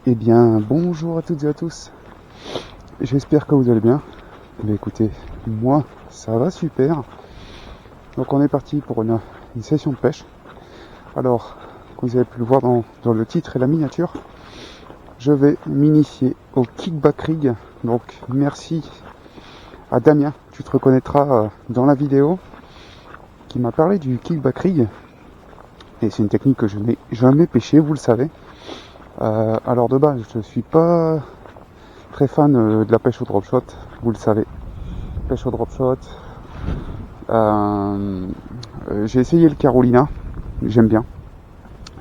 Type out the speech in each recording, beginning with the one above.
Eh bien, bonjour à toutes et à tous. J'espère que vous allez bien. Mais écoutez, moi, ça va super. Donc on est parti pour une session de pêche. Alors, comme vous avez pu le voir dans le titre et la miniature, je vais m'initier au kickback rig. Donc merci à Damien, tu te reconnaîtras dans la vidéo, qui m'a parlé du kickback rig. Et c'est une technique que je n'ai jamais pêché, vous le savez. Alors de base, je suis pas très fan de la pêche au drop shot, vous le savez. Pêche au drop shot. J'ai essayé le Carolina, j'aime bien.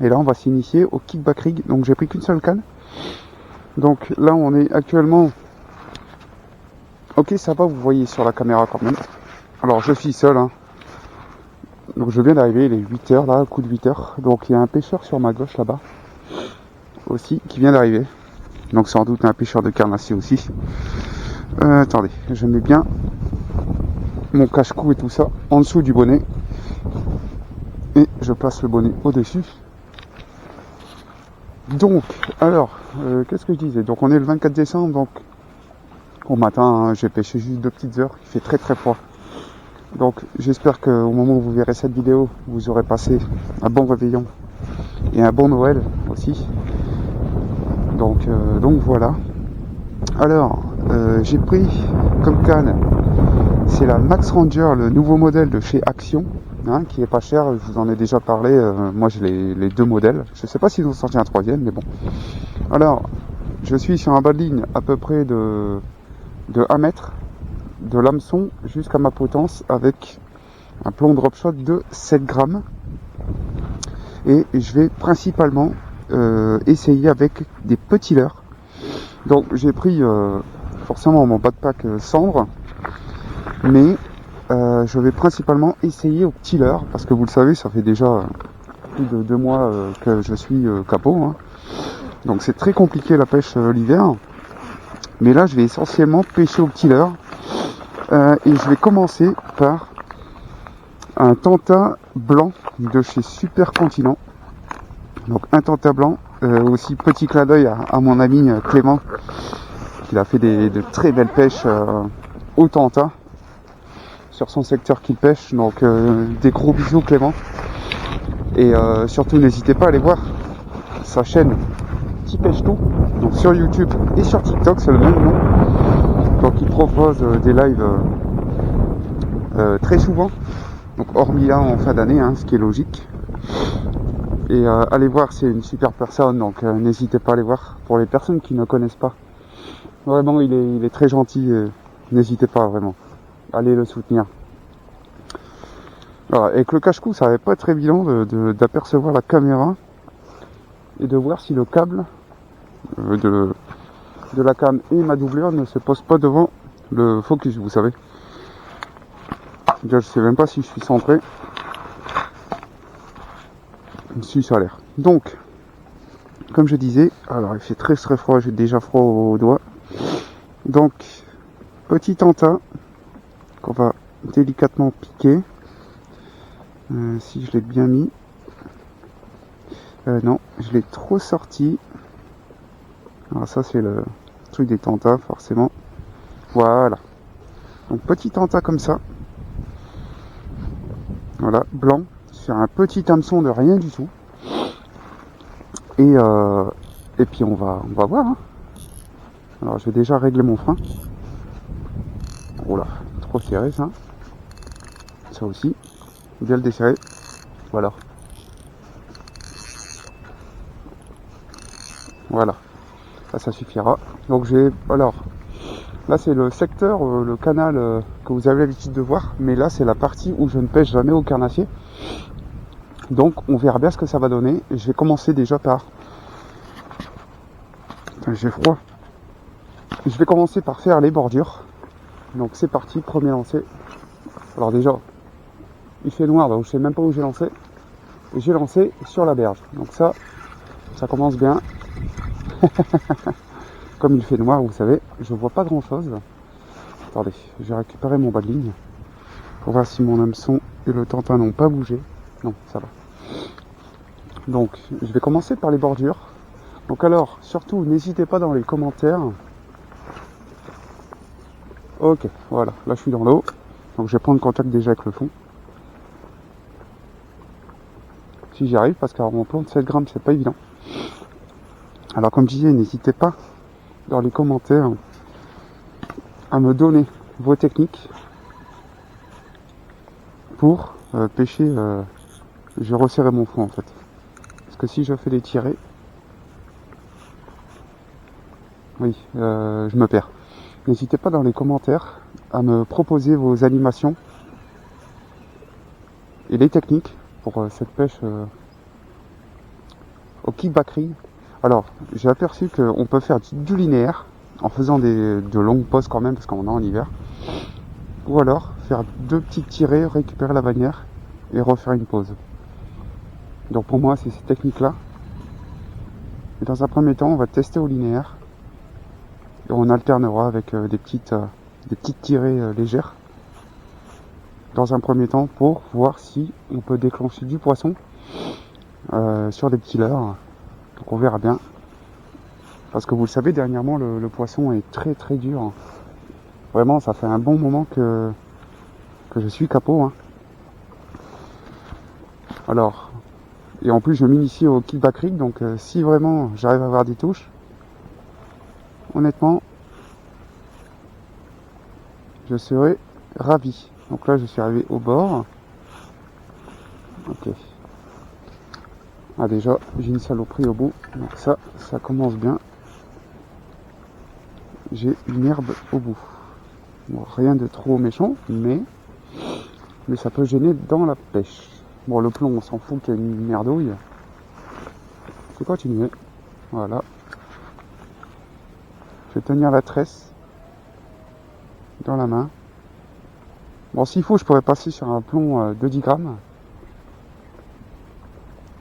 Et là, on va s'initier au kickback rig. Donc j'ai pris qu'une seule canne. Donc là, on est actuellement. Ok, ça va, vous voyez sur la caméra quand même. Alors je suis seul, hein. Donc je viens d'arriver, il est 8h là, coup de 8h. Donc il y a un pêcheur sur ma gauche là-bas aussi qui vient d'arriver. Donc sans doute un pêcheur de carnassier aussi. Attendez, je mets bien mon cache-cou et tout ça en dessous du bonnet. Et je place le bonnet au-dessus. Donc, alors, qu'est-ce que je disais? Donc on est le 24 décembre, donc au matin, hein, j'ai pêché juste 2 petites heures, il fait très très froid. Donc j'espère qu'au moment où vous verrez cette vidéo, vous aurez passé un bon réveillon et un bon Noël aussi. Donc voilà. Alors, j'ai pris comme canne, c'est la Max Ranger, le nouveau modèle de chez Action, hein, qui est pas cher, je vous en ai déjà parlé, moi j'ai les 2 modèles, je sais pas s'ils ont sorti un 3e, mais bon. Alors, je suis sur un bas de ligne à peu près de 1 mètre, de l'hameçon jusqu'à ma potence, avec un plomb drop shot de 7 grammes. Et je vais principalement essayer avec des petits leurres. Donc j'ai pris forcément mon backpack cendre, mais je vais principalement essayer au petit leurre, parce que vous le savez, ça fait déjà plus de 2 mois que je suis capot, hein. Donc c'est très compliqué la pêche l'hiver. Mais là je vais essentiellement pêcher au petit leurre. Et je vais commencer par un tenta blanc de chez Super Continent. Donc un tenta blanc, aussi petit clin d'œil à mon ami Clément, qui a fait de très belles pêches au tenta sur son secteur qu'il pêche. Donc des gros bisous Clément. Et surtout n'hésitez pas à aller voir sa chaîne Petit Pêche Tout, donc sur YouTube et sur TikTok, c'est le même nom. Donc il propose des lives très souvent. Donc hormis là en fin d'année, hein, ce qui est logique. Et allez voir, c'est une super personne, donc n'hésitez pas à aller voir. Pour les personnes qui ne connaissent pas, vraiment il est très gentil, n'hésitez pas vraiment, allez le soutenir. Alors, avec le cache-cou, ça va pas être évident d'apercevoir la caméra et de voir si le câble de la cam et ma doublure ne se pose pas devant le focus, vous savez. Déjà, je sais même pas si je suis centré. Si, ça a l'air. Donc, comme je disais, alors il fait très très froid, j'ai déjà froid aux doigts. Donc, petit tenta qu'on va délicatement piquer. Si je l'ai bien mis. Non, je l'ai trop sorti. Alors ça c'est le truc des tentas forcément. Voilà. Donc petit tenta comme ça. Voilà, blanc, sur un petit hameçon de rien du tout. Et puis on va voir, hein. Alors j'ai déjà réglé mon frein. Oh là, trop serré ça. Ça aussi. Bien le desserrer. Voilà. Voilà. Ça suffira. Donc alors, là c'est le secteur, le canal que vous avez l'habitude de voir. Mais là c'est la partie où je ne pêche jamais au carnassier. Donc on verra bien ce que ça va donner. Je vais commencer déjà par... J'ai froid. Je vais commencer par faire les bordures. Donc c'est parti, premier lancer. Alors déjà, il fait noir, donc je sais même pas où j'ai lancé. Et j'ai lancé sur la berge. Donc ça commence bien. Comme il fait noir, vous savez, je vois pas grand chose. Attendez, je vais récupérer mon bas de ligne. Pour voir si mon hameçon et le tenta n'ont pas bougé. Non, ça va. Donc, je vais commencer par les bordures. Donc alors, surtout, n'hésitez pas dans les commentaires. Ok, voilà, là je suis dans l'eau. Donc je vais prendre contact déjà avec le fond. Si j'y arrive, parce qu'un plomb de 7 grammes, c'est pas évident. Alors comme je disais, n'hésitez pas dans les commentaires à me donner vos techniques pour pêcher. Je vais resserrer mon fond en fait. Parce que si je fais des tirés, oui, je me perds. N'hésitez pas dans les commentaires à me proposer vos animations et les techniques pour cette pêche au kickback rig. Alors, j'ai aperçu qu'on peut faire du linéaire en faisant de longues pauses quand même parce qu'on est en hiver. Ou alors faire 2 petites tirées, récupérer la bannière et refaire une pause. Donc pour moi, c'est cette technique-là. Et dans un premier temps, on va tester au linéaire. Et on alternera avec des petites tirées légères. Dans un premier temps, pour voir si on peut déclencher du poisson sur des petits leurres. Donc on verra bien. Parce que vous le savez, dernièrement, le poisson est très très dur. Vraiment, ça fait un bon moment que je suis capot. Hein. Alors, et en plus, je m'initie au kickback rig. Donc si vraiment j'arrive à avoir des touches, honnêtement, je serais ravi. Donc là, je suis arrivé au bord. Ok. Ah déjà, j'ai une saloperie au bout. Donc ça commence bien. J'ai une herbe au bout. Bon, rien de trop méchant, mais ça peut gêner dans la pêche. Bon, le plomb, on s'en fout qu'il y a une merdouille. Je vais continuer. Voilà. Je vais tenir la tresse dans la main. Bon, s'il faut, je pourrais passer sur un plomb de 10 grammes.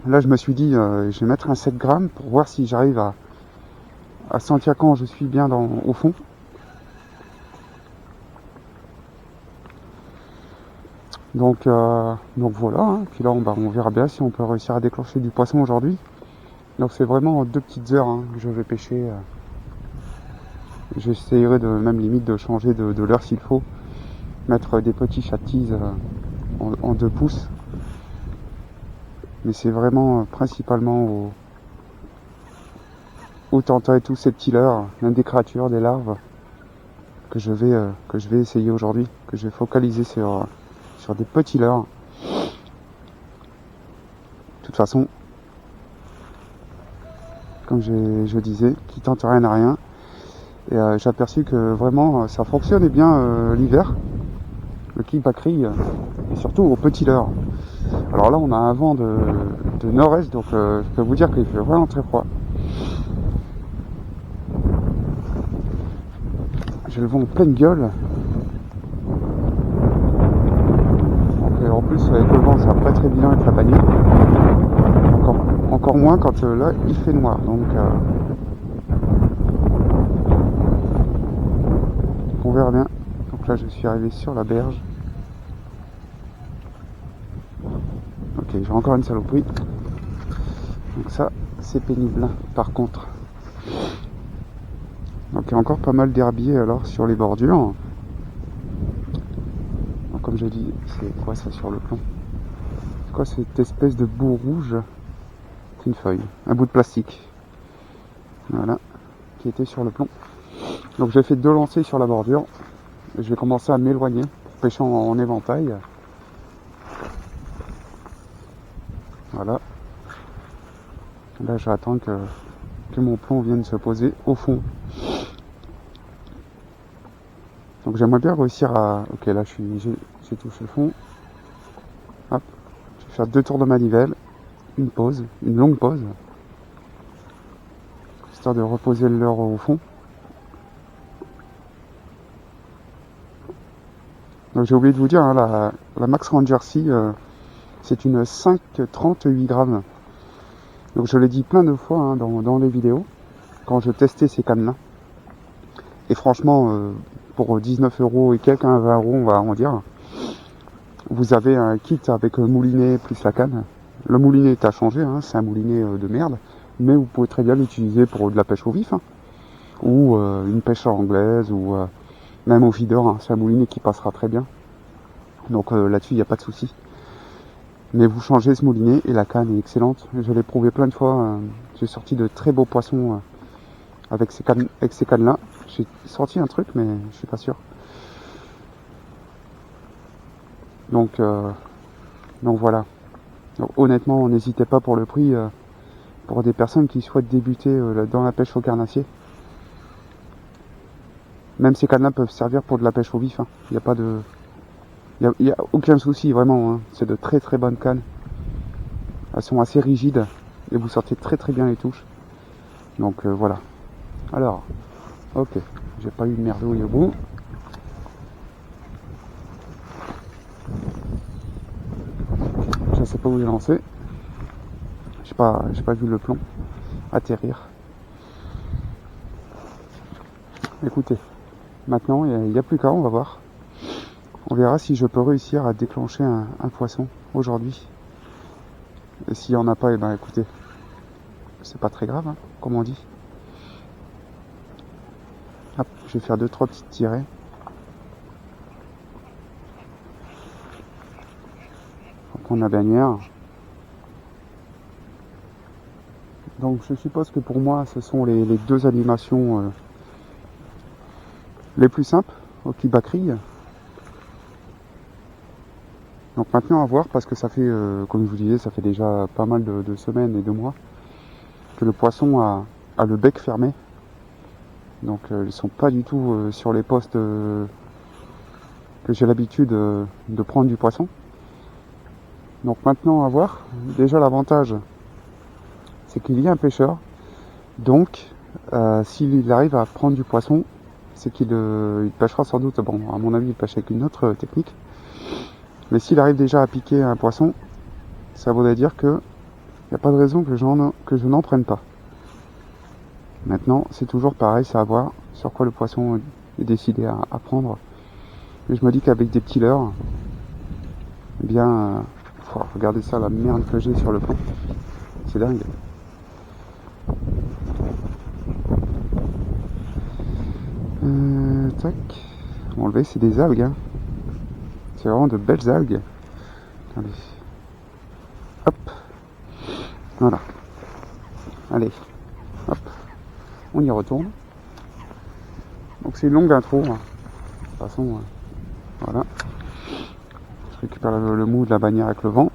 Là, je me suis dit, je vais mettre un 7 grammes pour voir si j'arrive à sentir quand je suis bien au fond. Donc voilà. Hein. Puis là, on verra bien si on peut réussir à déclencher du poisson aujourd'hui. Donc c'est vraiment 2 petites heures hein, que je vais pêcher. J'essayerai même limite de changer de l'heure s'il faut. Mettre des petits châtilles en 2 pouces. Mais c'est vraiment principalement au tenta et tous ces petits leurres, même des créatures, des larves, que je vais essayer aujourd'hui, que je vais focaliser sur des petits leurres. De toute façon, comme je disais, qui tente rien à rien. Et j'ai aperçu que vraiment ça fonctionnait bien l'hiver, le kickback rig, et surtout aux petits leurres. Alors là, on a un vent de nord-est, donc je peux vous dire qu'il fait vraiment très froid. J'ai le vent en pleine gueule. Donc, en plus, avec le vent, ça va pas être évident avec la bannière. Encore moins quand là, il fait noir. Donc on verra bien. Donc là, je suis arrivé sur la berge. Ok, j'ai encore une saloperie. Donc ça, c'est pénible. Par contre. Donc il y a encore pas mal d'herbiers alors sur les bordures. Donc, comme j'ai dit, c'est quoi ça sur le plomb? C'est quoi cette espèce de bout rouge? C'est une feuille, un bout de plastique. Voilà, qui était sur le plomb. Donc j'ai fait 2 lancers sur la bordure. Je vais commencer à m'éloigner, pêchant en éventail. Voilà. Là j'attends que mon plomb vienne se poser au fond. Donc j'aimerais bien réussir à... Ok, là j'ai touché le fond. Hop. Je vais faire 2 tours de manivelle. Une pause, une longue pause. Histoire de reposer le leurre au fond. Donc j'ai oublié de vous dire, hein, la Max Ranger C, c'est une 5,38 grammes. Donc je l'ai dit plein de fois hein, dans les vidéos, quand je testais ces cannes-là. Et franchement, pour 19 € et quelques, 20 €, on va en dire, vous avez un kit avec le moulinet plus la canne. Le moulinet est à changer, hein, c'est un moulinet de merde. mais vous pouvez très bien l'utiliser pour de la pêche au vif, hein, ou une pêche à l'anglaise, ou même au feeder, hein, c'est un moulinet qui passera très bien. Donc là-dessus, il n'y a pas de souci. Mais vous changez ce moulinet et la canne est excellente. Je l'ai prouvé plein de fois. J'ai sorti de très beaux poissons avec ces cannes-là. J'ai sorti un truc, mais je suis pas sûr. Donc voilà. Donc, honnêtement, n'hésitez pas pour le prix, pour des personnes qui souhaitent débuter dans la pêche au carnassier. Même ces cannes-là peuvent servir pour de la pêche au vif. Hein. Il n'y a pas de... Il n'y a aucun souci, vraiment. Hein. C'est de très très bonnes cannes. Elles sont assez rigides et vous sortez très très bien les touches. Donc voilà. Alors, ok. J'ai pas eu de merdouille au bout. Je sais pas où j'ai lancé. J'ai pas vu le plomb atterrir. Écoutez, maintenant il n'y a plus qu'à, on va voir. On verra si je peux réussir à déclencher un poisson aujourd'hui. Et s'il n'y en a pas, et ben écoutez, c'est pas très grave, hein, comme on dit. Hop, je vais faire 2-3 petites tirées. On va prendre la bannière. Donc je suppose que pour moi, ce sont les deux animations les plus simples au Kibakrille. Donc maintenant à voir, parce que ça fait, comme je vous disais, ça fait déjà pas mal de semaines et de mois que le poisson a le bec fermé. Donc ils sont pas du tout sur les postes que j'ai l'habitude de prendre du poisson. Donc maintenant à voir. Déjà l'avantage, c'est qu'il y a un pêcheur. Donc s'il arrive à prendre du poisson, c'est qu'il pêchera sans doute, bon à mon avis il pêche avec une autre technique. Mais s'il arrive déjà à piquer un poisson, ça voudrait dire que il n'y a pas de raison que je n'en prenne pas. Maintenant, c'est toujours pareil, c'est à voir sur quoi le poisson est décidé à prendre. Et je me dis qu'avec des petits leurres, eh bien, regardez ça, la merde que j'ai sur le fond. C'est dingue. Tac. Enlever, c'est des algues. Hein. C'est vraiment de belles algues. Attendez. Hop. Voilà. Allez. Hop. On y retourne. Donc c'est une longue intro. Hein. De toute façon, voilà. Je récupère le mou de la bannière avec le vent.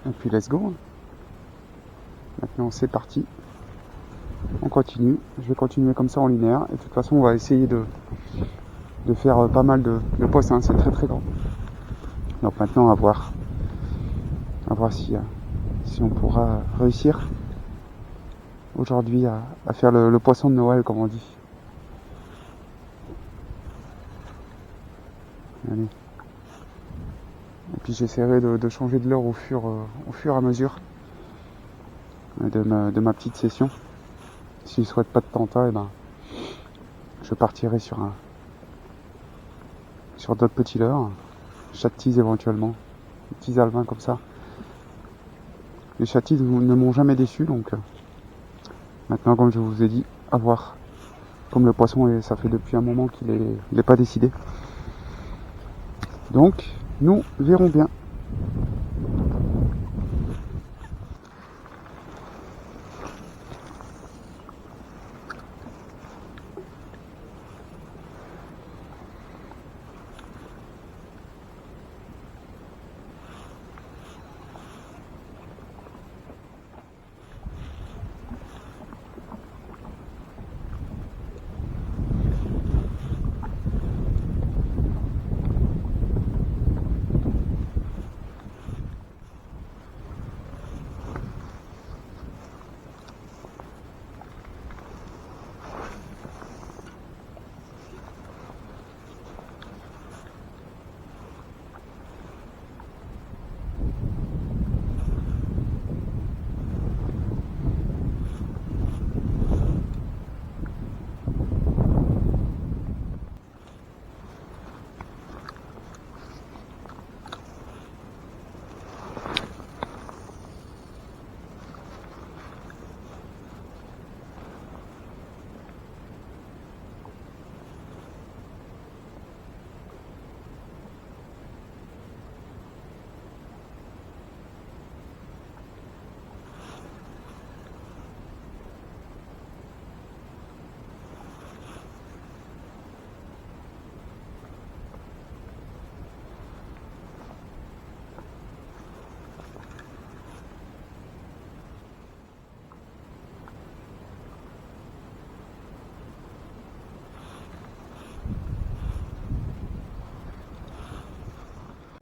Et puis let's go. Maintenant c'est parti. On continue. Je vais continuer comme ça en linéaire. Et de toute façon on va essayer de faire pas mal de postes. Hein. C'est très très grand. Donc maintenant à voir si on pourra réussir aujourd'hui à faire le poisson de Noël, comme on dit. Allez. Et puis j'essaierai de changer de l'heure au fur et à mesure de ma petite session. Si je souhaite pas de tenta, et ben je partirai sur d'autres petits leurres, châtilles éventuellement, des petits alevins comme ça. Les châtilles ne m'ont jamais déçu, donc maintenant, comme je vous ai dit, à voir. Comme le poisson, ça fait depuis un moment qu'il est pas décidé. Donc, nous verrons bien.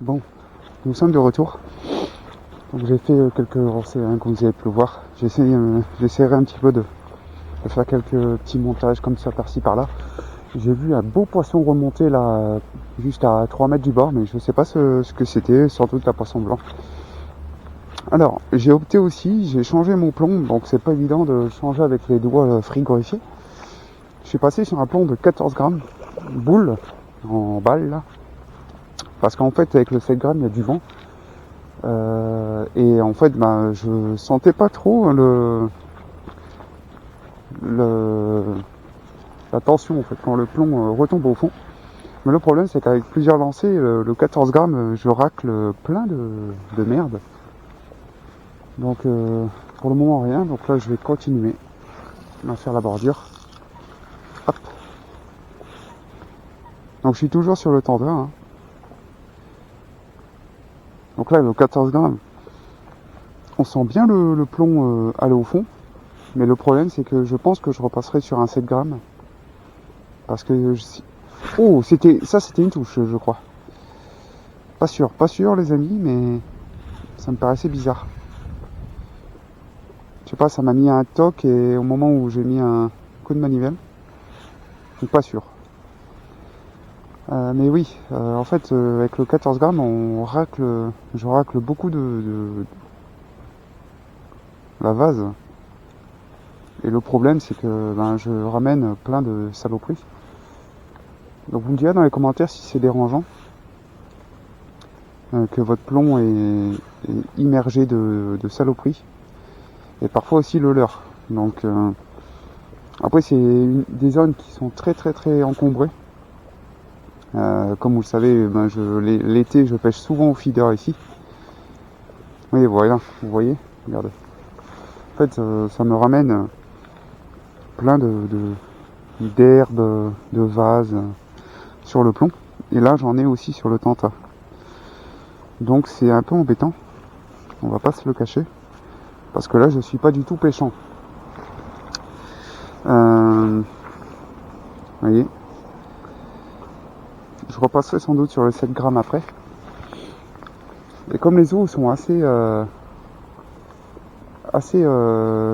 Bon, nous sommes de retour. Donc j'ai fait quelques lancers, comme vous avez pu le voir. J'essaierai un petit peu de faire quelques petits montages comme ça par-ci par-là. J'ai vu un beau poisson remonter là, juste à 3 mètres du bord, mais je sais pas ce que c'était, sans doute un poisson blanc. Alors, j'ai opté aussi, j'ai changé mon plomb, donc c'est pas évident de changer avec les doigts frigorifiés. Je suis passé sur un plomb de 14 grammes, boule, en balle là, parce qu'en fait avec le 7 grammes il y a du vent, et en fait je sentais pas trop la tension en fait quand le plomb retombe au fond. Mais le problème c'est qu'avec plusieurs lancers, le 14 grammes je racle plein de merde. Donc pour le moment rien, donc là je vais continuer à faire la bordure. Hop. Donc je suis toujours sur le tendeur. Hein. Donc là le 14 grammes, on sent bien le plomb aller au fond. Mais le problème c'est que je pense que je repasserai sur un 7 grammes. Parce que oh, c'était une touche je crois. Pas sûr les amis, mais ça me paraissait bizarre. Je sais pas, ça m'a mis un toc et au moment où j'ai mis un coup de manivelle. Donc pas sûr. Mais oui, en fait avec le 14 grammes je racle beaucoup de la vase. Et le problème c'est que je ramène plein de saloperies. Donc vous me direz dans les commentaires si c'est dérangeant que votre plomb est immergé de saloperies. Et parfois aussi le leur. Donc après c'est des zones qui sont très encombrées. Comme vous le savez, l'été je pêche souvent au feeder ici. Oui voilà, vous voyez, regardez. En fait ça me ramène plein d'herbes, de vases sur le plomb. Et là j'en ai aussi sur le tenta. Donc c'est un peu embêtant. On va pas se le cacher. Parce que là je suis pas du tout pêchant. Vous voyez. Je repasserai sans doute sur les 7 grammes après. Et comme les eaux sont assez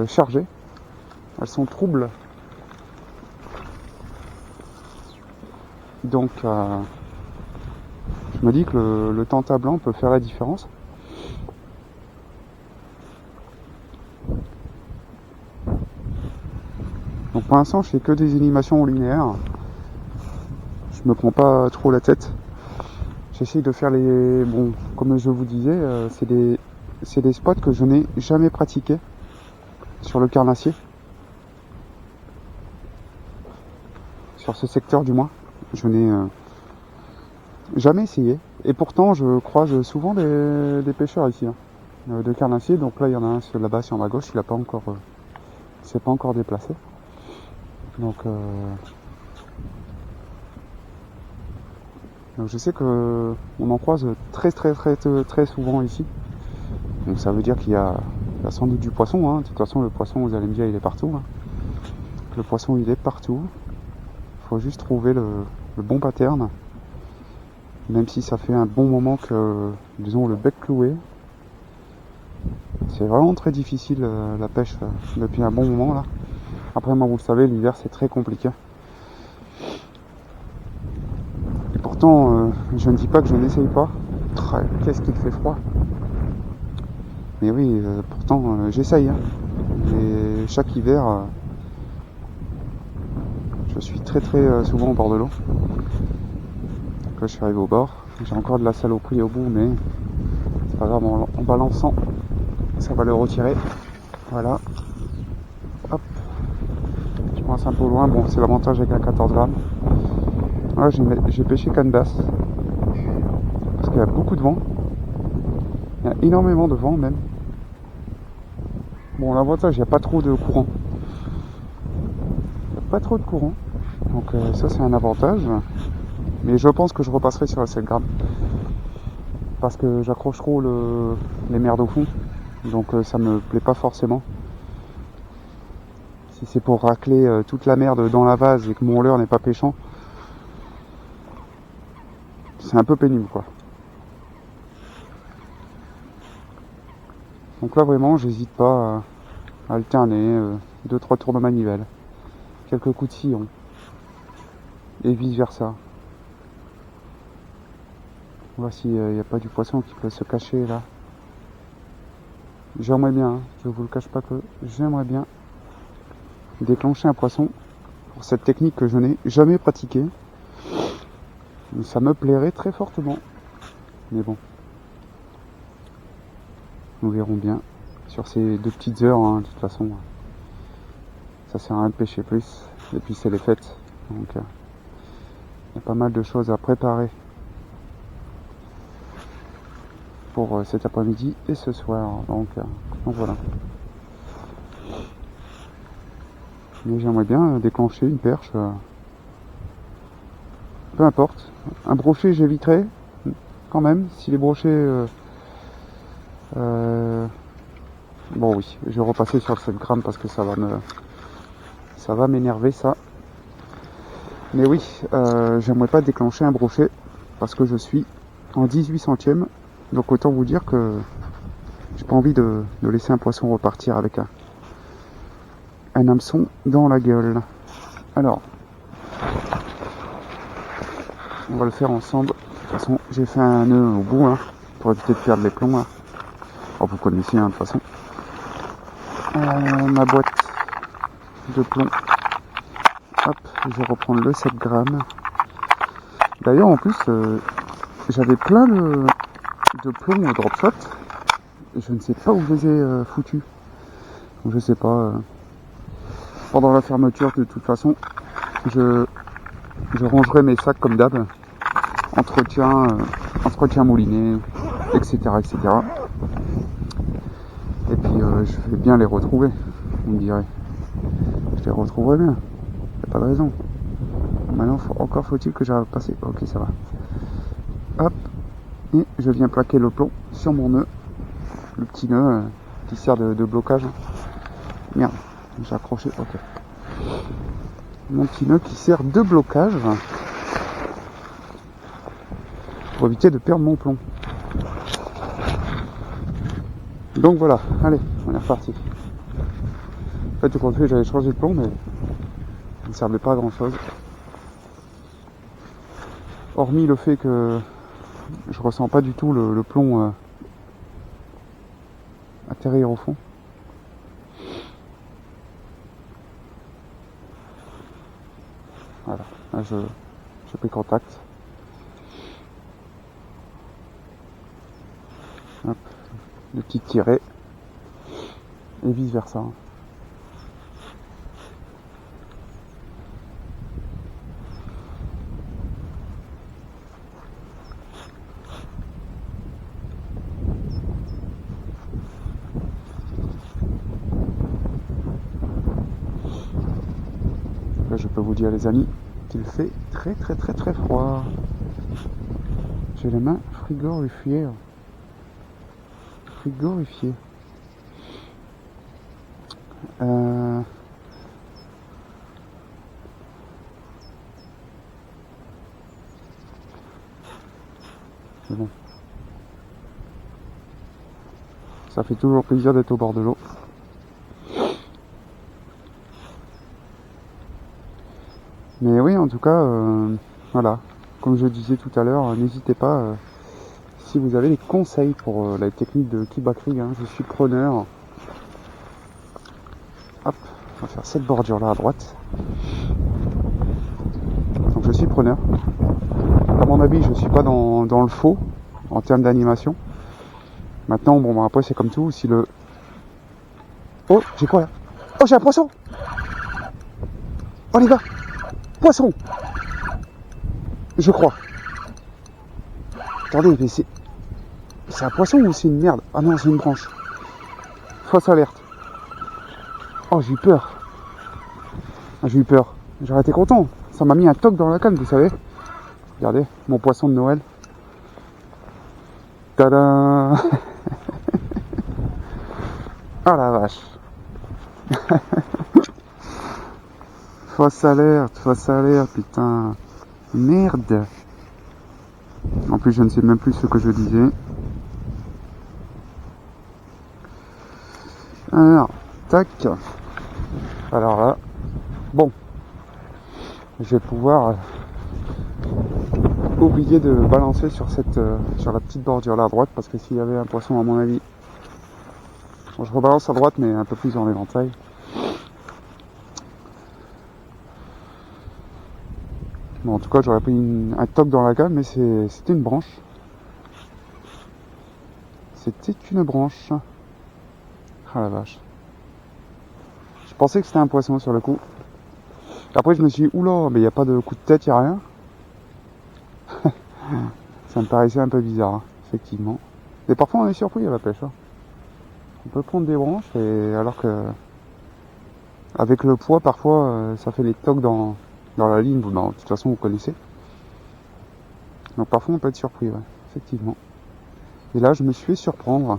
chargées, elles sont troubles. Donc je me dis que le tenta blanc peut faire la différence. Donc pour l'instant je fais que des animations linéaires. Je me prends pas trop la tête. J'essaye de faire comme je vous disais, c'est des spots que je n'ai jamais pratiqués sur le carnassier. Sur ce secteur du moins. Je n'ai jamais essayé. Et pourtant je croise souvent des pêcheurs ici, de carnassier. Donc là il y en a un là-bas sur ma gauche, il s'est pas encore déplacé. Donc je sais que on en croise très souvent ici. Donc ça veut dire qu'il y a sans doute du poisson. Hein. De toute façon le poisson, vous allez me dire, il est partout. Hein. Le poisson il est partout. Il faut juste trouver le bon pattern. Même si ça fait un bon moment que, disons, le bec cloué. C'est vraiment très difficile la pêche depuis un bon moment là. Après moi vous le savez, l'hiver c'est très compliqué. Et pourtant je ne dis pas que je n'essaye pas. Qu'est-ce qu'il fait froid. Mais oui, pourtant j'essaye. Hein. Et chaque hiver je suis très souvent au bord de l'eau. Donc là je suis arrivé au bord. J'ai encore de la saloperie au bout, mais c'est pas grave, en balançant ça va le retirer. Voilà. Hop. Je pense un peu loin. Bon, c'est l'avantage avec un 14 grammes. Là, j'ai pêché canne basse. Parce qu'il y a beaucoup de vent. Il y a énormément de vent même. Bon, l'avantage, il n'y a pas trop de courant. Il n'y a pas trop de courant. Donc ça, c'est un avantage. Mais je pense que je repasserai sur la 7 grammes. Parce que j'accroche trop les merdes au fond. Donc ça me plaît pas forcément. Si c'est pour racler toute la merde dans la vase et que mon leurre n'est pas pêchant, c'est un peu pénible quoi. Donc là vraiment j'hésite pas à alterner 2-3 tours de manivelle, quelques coups de sillon et vice versa. On va voir s'il n'y a pas du poisson qui peut se cacher là. J'aimerais bien, je vous le cache pas que j'aimerais bien déclencher un poisson pour cette technique que je n'ai jamais pratiquée. Ça me plairait très fortement. Mais bon, nous verrons bien sur ces 2 petites heures. Hein, de toute façon, ça sert à rien de pêcher plus. Et puis c'est les fêtes, donc il y a pas mal de choses à préparer pour cet après-midi et ce soir. Donc voilà. Mais j'aimerais bien déclencher une perche. Peu importe. Un brochet j'éviterai quand même. Si les brochets... bon oui, je vais repasser sur le 7 grammes parce que ça va m'énerver ça. Mais oui, j'aimerais pas déclencher un brochet parce que je suis en 18 centièmes. Donc autant vous dire que j'ai pas envie de laisser un poisson repartir avec un hameçon dans la gueule. Alors, on va le faire ensemble. De toute façon, j'ai fait un nœud au bout hein, pour éviter de perdre les plombs. Hein. Oh, vous connaissez hein, de toute façon. Ma boîte de plomb. Hop, je vais reprendre le 7 grammes. D'ailleurs, en plus, j'avais plein de plomb au drop shot. Et je ne sais pas où je les ai foutus. Je sais pas. Pendant la fermeture, de toute façon, je rangerai mes sacs comme d'hab. Entretien moulinet, etc. etc. Et puis, je vais bien les retrouver, vous me direz. Je les retrouverai bien. Y a pas de raison. Maintenant, encore faut-il que j'arrive à passer. Ok, ça va. Hop. Et je viens plaquer le plomb sur mon nœud. Le petit nœud qui sert de blocage. Merde, j'ai accroché. Ok. Mon petit nœud qui sert de blocage pour éviter de perdre mon plomb. Donc voilà, allez, on est reparti. En fait, aujourd'hui, j'avais changé de plomb, mais il ne servait pas à grand chose. Hormis le fait que je ressens pas du tout le plomb atterrir au fond. Voilà, là je pris contact. Hop, de petites tirées. Et vice versa. Là, je peux vous dire les amis qu'il fait très très très très froid. J'ai les mains frigorifiées. Frigorifiées. C'est bon. Ça fait toujours plaisir d'être au bord de l'eau. Mais oui, en tout cas, voilà. Comme je disais tout à l'heure, n'hésitez pas, si vous avez des conseils pour la technique de Kibakri, hein, je suis preneur. Hop, on va faire cette bordure là à droite. Donc je suis preneur. À mon avis, je suis pas dans le faux en termes d'animation. Maintenant, bon, après c'est comme tout, si le... Oh, j'ai quoi là? Oh, j'ai un poisson! Oh les gars! Poisson! Je crois. Attendez, mais c'est un poisson ou c'est une merde? Ah non, c'est une branche. Fausse alerte. Oh, j'ai eu peur. Ah, j'ai eu peur. J'aurais été content. Ça m'a mis un toc dans la canne, vous savez. Regardez, mon poisson de Noël. Tada! Ah la vache. Fausse alerte, putain. Merde. En plus, je ne sais même plus ce que je disais. Alors, tac. Alors là, bon, je vais pouvoir oublier de balancer sur sur la petite bordure là à droite, parce que s'il y avait un poisson à mon avis, bon, je rebalance à droite mais un peu plus dans l'éventail. Bon, en tout cas, j'aurais pris un toc dans la gamme, mais c'était une branche. C'était une branche. Ah la vache. Je pensais que c'était un poisson sur le coup. Après, je me suis dit, oula, mais il n'y a pas de coup de tête, il n'y a rien. Ça me paraissait un peu bizarre, hein, effectivement. Et parfois, on est surpris à la pêche. Hein. On peut prendre des branches, et alors que, avec le poids, parfois, ça fait les tocs dans la ligne. Bon, de toute façon, vous connaissez. Donc, parfois, on peut être surpris, ouais, effectivement. Et là, je me suis fait surprendre.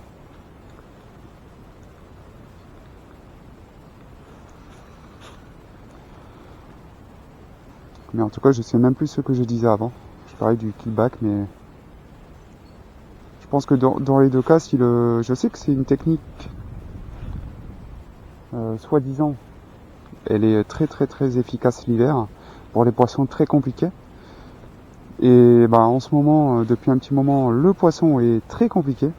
Mais en tout cas, je sais même plus ce que je disais avant. Je parlais du kickback, mais je pense que dans les deux cas, si je sais que c'est une technique, soi-disant, elle est très très très efficace l'hiver pour les poissons très compliqués. Et bah, en ce moment, depuis un petit moment, le poisson est très compliqué.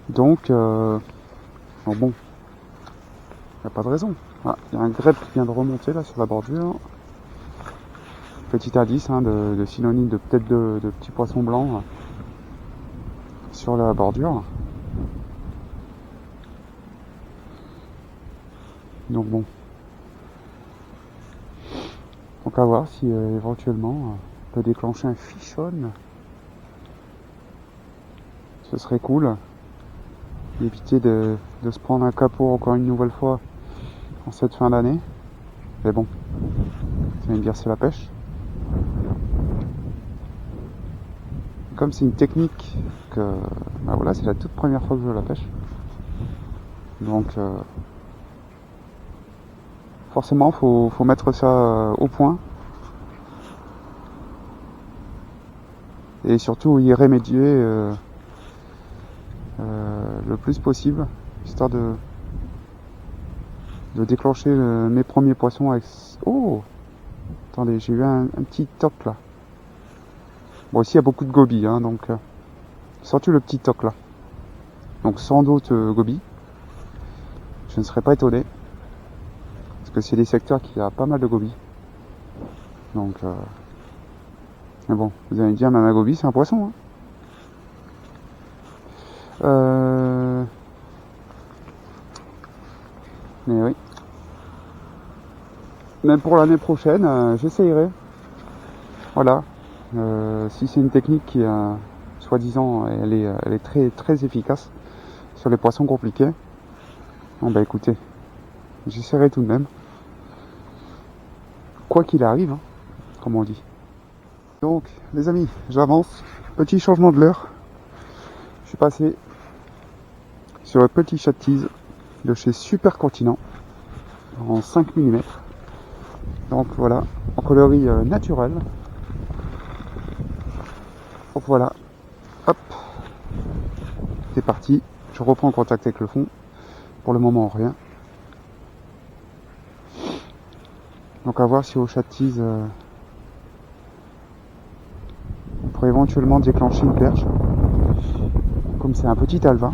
Donc bon, il n'y a pas de raison. Ah, il y a un grèbe qui vient de remonter là sur la bordure. Petit indice hein, de synonyme de peut-être de petits poissons blancs sur la bordure. Donc bon. Donc à voir si éventuellement on peut déclencher un fish-on. Ce serait cool. Éviter de se prendre un capot encore une nouvelle fois en cette fin d'année. Mais bon, ça veut dire c'est la pêche. Comme c'est une technique que, bah voilà, c'est la toute première fois que je la pêche. Donc forcément faut mettre ça au point. Et surtout y remédier le plus possible, histoire de déclencher mes premiers poissons avec... Oh, attendez, j'ai eu un petit toc là. Bon, ici il y a beaucoup de gobies, hein, donc sens-tu le petit toc là. Donc sans doute gobies. Je ne serais pas étonné, parce que c'est des secteurs qui a pas mal de gobies. Donc mais bon, vous allez me dire, même un gobie c'est un poisson. Hein. Mais oui. Même pour l'année prochaine, j'essayerai. Voilà. Si c'est une technique qui, soi-disant, elle est très très efficace sur les poissons compliqués. Bon bah écoutez, j'essaierai tout de même. Quoi qu'il arrive, hein, comme on dit. Donc, les amis, j'avance. Petit changement de l'heure. Je suis passé sur le petit chat tease de chez Super Continent en 5 mm. Donc voilà, en coloris naturel. Donc voilà, hop, c'est parti. Je reprends contact avec le fond. Pour le moment, rien. Donc à voir si au chat tease on pourrait éventuellement déclencher une perche. Comme c'est un petit alva.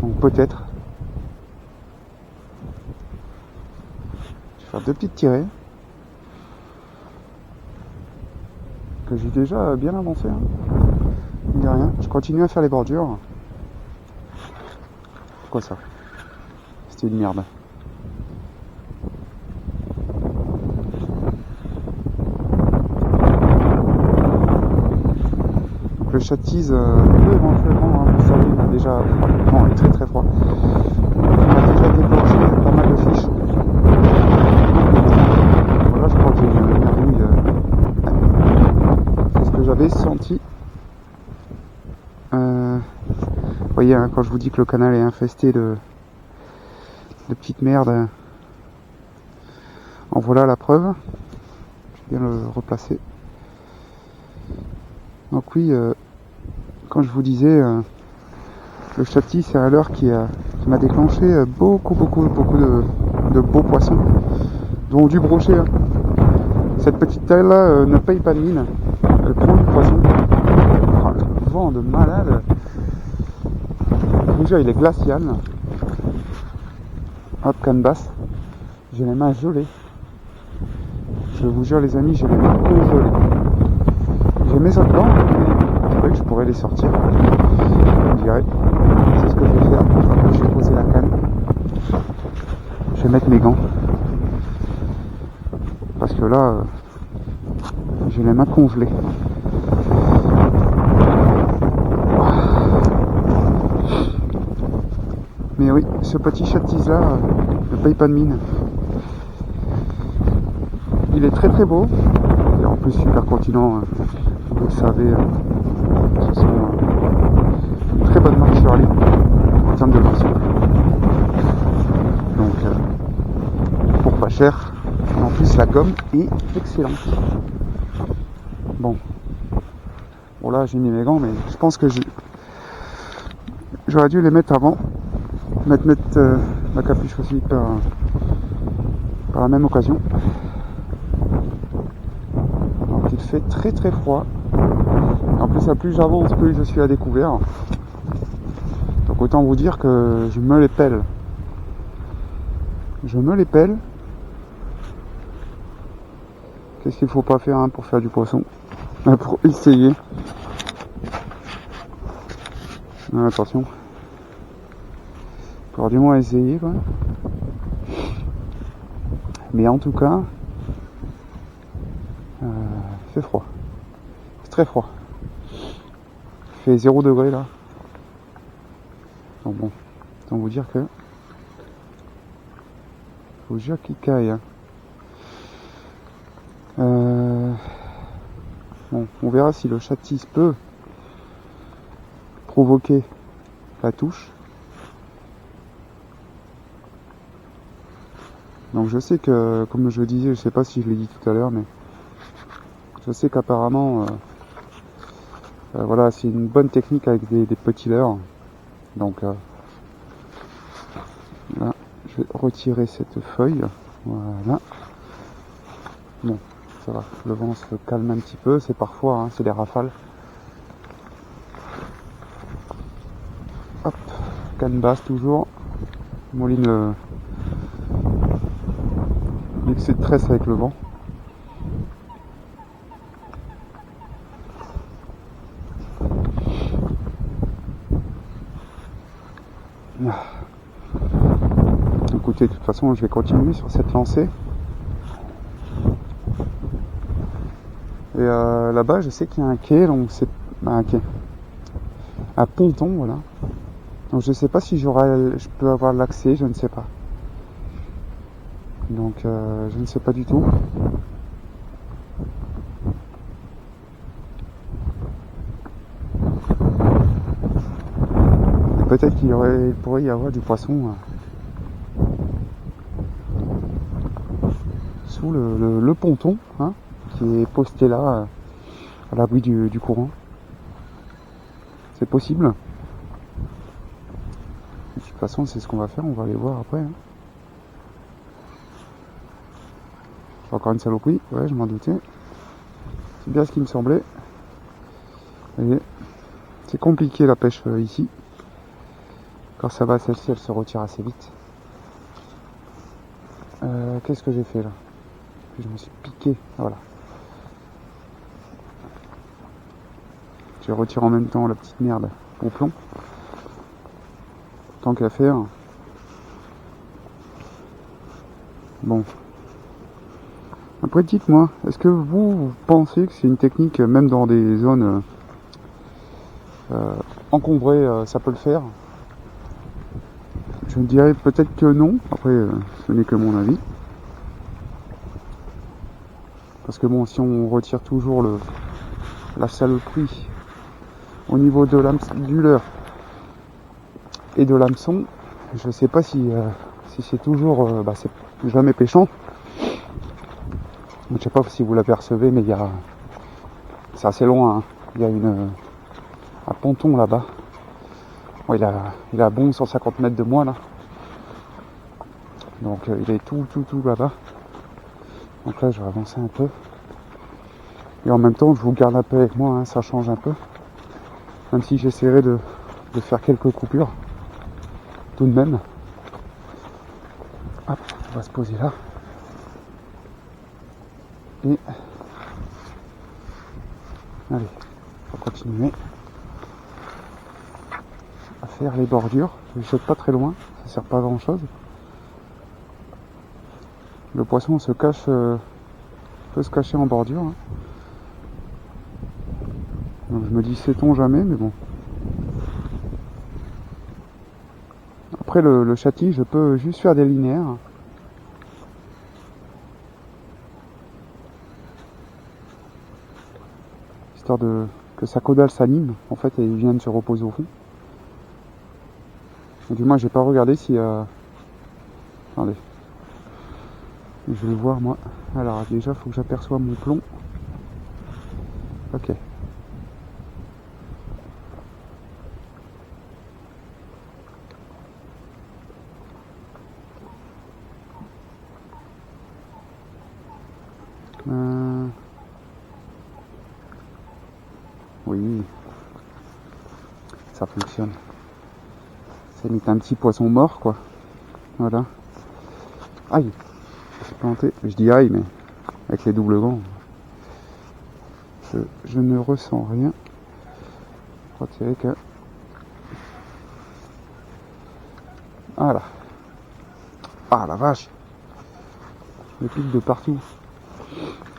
Donc peut-être. Je vais faire 2 petites tirées. Que j'ai déjà bien avancé. Hein. Il n'y a rien. Je continue à faire les bordures. Quoi ça? C'était une merde. Donc le chat tease peut éventuellement, hein, vous savez, il m'a déjà... Non, il est très très froid. Il m'a déjà déclenché pas mal de fiches. Voilà, je crois que j'ai eu une merdouille. C'est ce que j'avais senti. Vous voyez, hein, quand je vous dis que le canal est infesté de petites merdes, en voilà la preuve. Je vais bien le replacer. Donc oui, quand je vous disais, le chat tease c'est un leurre qui qui m'a déclenché beaucoup de beaux poissons, dont du brochet. Hein. Cette petite taille là ne paye pas de mine, elle prend du poisson. Oh, le vent de malade, je vous jure, il est glacial. Hop, canne basse, j'ai les mains gelées. Je vous jure les amis, j'ai les mains congelées. J'ai mes autres gants, c'est vrai que je pourrais les sortir. Je dirais, c'est ce que je vais faire. Je vais poser la canne. Je vais mettre mes gants. Parce que là, j'ai les mains congelées. Mais oui, ce petit chat-tise là ne paye pas de mine. Il est très beau. Et en plus, Supercontinent, vous le savez, ce sont une très bonne marque sur l'île en termes de poisson. Donc, pour pas cher. En plus, la gomme est excellente. Bon là, j'ai mis mes gants, mais je pense que j'aurais dû les mettre avant. Mettre ma capuche aussi par la même occasion. Donc il fait très froid. En plus, plus j'avance, plus je suis à découvert. Donc autant vous dire que je me les pèle. Qu'est-ce qu'il faut pas faire hein, pour faire du poisson? Pour essayer. Attention. Pour du moins essayer quoi. Mais en tout cas, il fait froid. C'est très froid. Il fait 0 degré là. Donc bon, autant vous dire que je vous jure qu'il caille. Hein. Bon, on verra si le chat-tise peut provoquer la touche. Donc je sais que, comme je le disais, je sais pas si je l'ai dit tout à l'heure, mais je sais qu'apparemment, voilà, c'est une bonne technique avec des petits leurres. Donc là, je vais retirer cette feuille. Voilà. Bon, ça va, le vent se calme un petit peu, c'est parfois, hein, c'est des rafales. Hop, canne basse toujours. Mouline l'excès de tresse avec le vent. Écoutez, de toute façon, je vais continuer sur cette lancée. Et là-bas, je sais qu'il y a un quai, donc c'est un quai, un ponton, voilà. Donc je sais pas si je peux avoir l'accès, je ne sais pas. Donc je ne sais pas du tout. Peut-être qu'il pourrait y avoir du poisson sous le ponton, hein, qui est posté là, à l'abri du courant. C'est possible. De toute façon, c'est ce qu'on va faire, on va aller voir après. Hein. Encore une saloperie, ouais, je m'en doutais. C'est bien ce qui me semblait. Et c'est compliqué la pêche ici. Quand ça va, celle-ci, elle se retire assez vite. Qu'est-ce que j'ai fait là? Je me suis piqué, voilà. Je retire en même temps la petite merde au plomb. Tant qu'à faire. Bon. Après, dites-moi, est-ce que vous pensez que c'est une technique, même dans des zones encombrées, ça peut le faire? Je dirais peut-être que non. Après, ce n'est que mon avis. Parce que bon, si on retire toujours la saloperie au niveau de du leurre et de l'hameçon, je sais pas si c'est toujours, c'est jamais pêchant. Je sais pas si vous l'apercevez, mais c'est assez loin. Hein. Il y a un ponton là-bas. Bon, il a bon 150 mètres de moi là. Donc il est tout là-bas. Donc là je vais avancer un peu. Et en même temps je vous garde un peu avec moi, hein, ça change un peu. Même si j'essaierai de faire quelques coupures. Tout de même. Hop, on va se poser là. Et allez, on va continuer à faire les bordures. Je ne saute pas très loin, ça sert pas à grand chose. Le poisson se cache, peut se cacher en bordure. Hein. Donc je me dis sait-on jamais, mais bon. Après le châti, je peux juste faire des linéaires. Histoire que sa caudale s'anime, en fait, et ils viennent se reposer au fond. Et du moins, j'ai pas regardé si... Attendez. Je vais le voir, moi. Alors, déjà, il faut que j'aperçoive mon plomb. Ok. Oui. Ça fonctionne. C'est un petit poisson mort, quoi. Voilà. Aïe. Je suis planté. Je dis aïe, mais avec les doubles gants. Je ne ressens rien. Je crois que c'est que... Voilà. Ah la vache. Les pics de partout.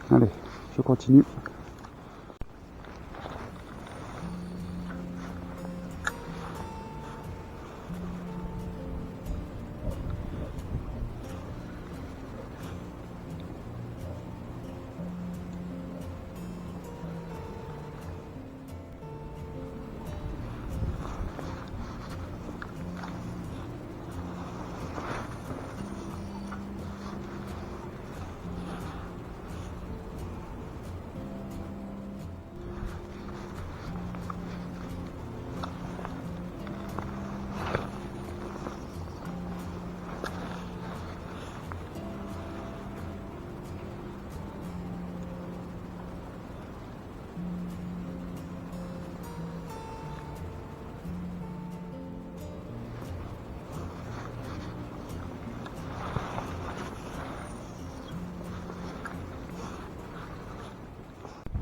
Allez, je continue.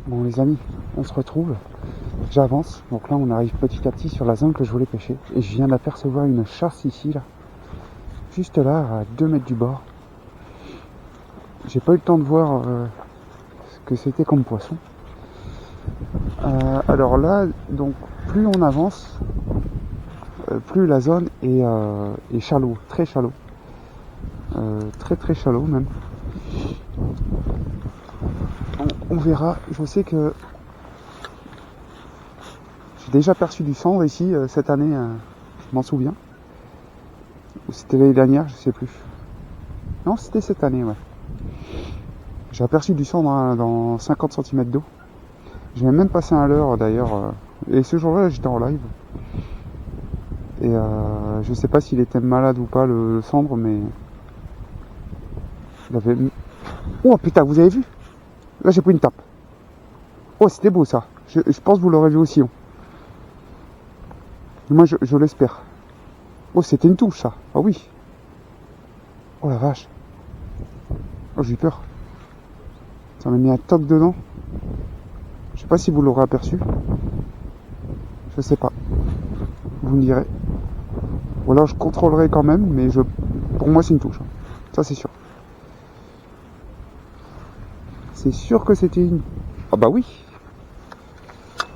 Bon les amis, on se retrouve, j'avance, donc là on arrive petit à petit sur la zone que je voulais pêcher, et je viens d'apercevoir une chasse ici, là, juste là, à 2 mètres du bord. J'ai pas eu le temps de voir ce que c'était comme poisson. Alors là, donc plus on avance, plus la zone est shallow, très shallow, très shallow même. On verra, je sais que j'ai déjà perçu du cendre ici cette année, je m'en souviens. Ou c'était l'année dernière, je sais plus. Non, c'était cette année, ouais. J'ai aperçu du cendre dans 50 cm d'eau. Je vais même passer un leurre d'ailleurs. Et ce jour-là, j'étais en live. Et je sais pas s'il était malade ou pas, le cendre, mais... Il avait... Oh putain, vous avez vu? Là, j'ai pris une tape. Oh, c'était beau ça. Je pense que vous l'aurez vu aussi. Hein. Moi, je l'espère. Oh, c'était une touche ça. Ah oui. Oh la vache. Oh, j'ai eu peur. Ça m'a mis un toc dedans. Je sais pas si vous l'aurez aperçu. Je sais pas. Vous me direz. Ou alors je contrôlerai quand même, mais pour moi c'est une touche. Ça c'est sûr. C'est sûr que c'était une... Ah bah oui.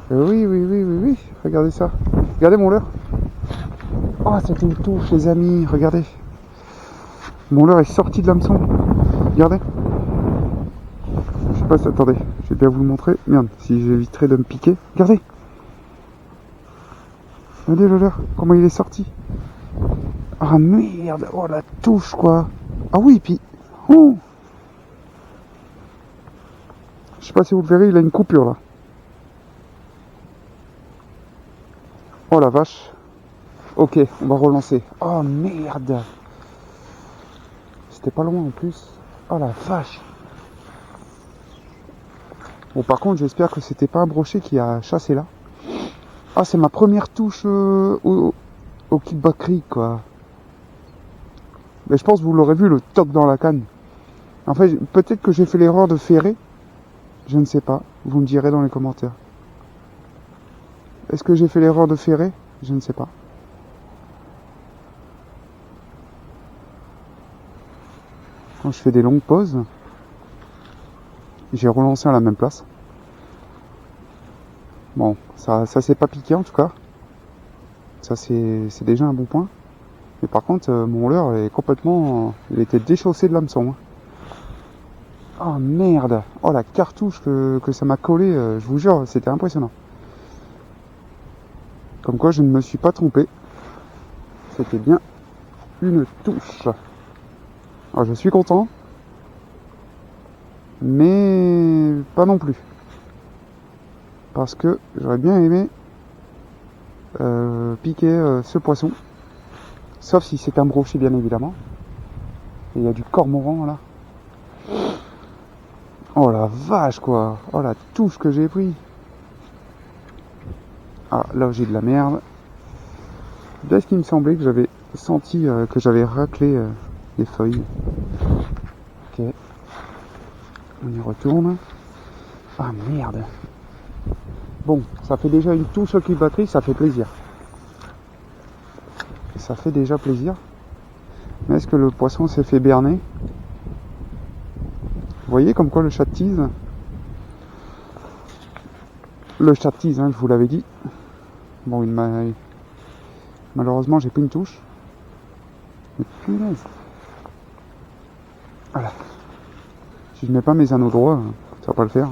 Oui. Regardez ça. Regardez mon leurre. Oh, c'était une touche les amis. Regardez. Mon leurre est sorti de l'hameçon. Regardez. Je sais pas si... Attendez. Je vais bien vous le montrer. Merde. Si j'éviterais de me piquer. Regardez. Regardez le leurre. Comment il est sorti. Ah merde. Oh la touche quoi. Ah oui, puis... Oh. Je sais pas si vous le verrez, il a une coupure là. Oh la vache. Ok, on va relancer. Oh merde. C'était pas loin en plus. Oh la vache. Bon, par contre, j'espère que c'était pas un brochet qui a chassé là. Ah, c'est ma première touche au kickback creek, quoi. Mais je pense que vous l'aurez vu, le toc dans la canne. En fait, peut-être que j'ai fait l'erreur de ferrer. Je ne sais pas. Vous me direz dans les commentaires. Est-ce que j'ai fait l'erreur de ferrer? Je ne sais pas. Quand je fais des longues pauses, j'ai relancé à la même place. Bon, ça s'est pas piqué en tout cas. Ça c'est déjà un bon point. Mais par contre, mon leurre est complètement... il était déchaussé de l'hameçon. Oh merde. Oh la cartouche que ça m'a collé, je vous jure, c'était impressionnant. Comme quoi je ne me suis pas trompé. C'était bien une touche. Alors je suis content. Mais pas non plus. Parce que j'aurais bien aimé piquer ce poisson. Sauf si c'est un brochet bien évidemment. Et il y a du cormoran là. Oh la vache quoi. Oh la touche que j'ai pris. Ah là j'ai de la merde. Dès qu'il me semblait que j'avais senti que j'avais raclé les feuilles. Ok. On y retourne. Ah merde. Bon, ça fait déjà une touche au batterie, ça fait plaisir. Ça fait déjà plaisir. Mais est-ce que le poisson s'est fait berner? Vous voyez comme quoi le chat tease. Le chat tease, hein, je vous l'avais dit. Bon, malheureusement, j'ai plus une touche. Mais punaise. Voilà. Si je mets pas mes anneaux droits, ça va pas le faire.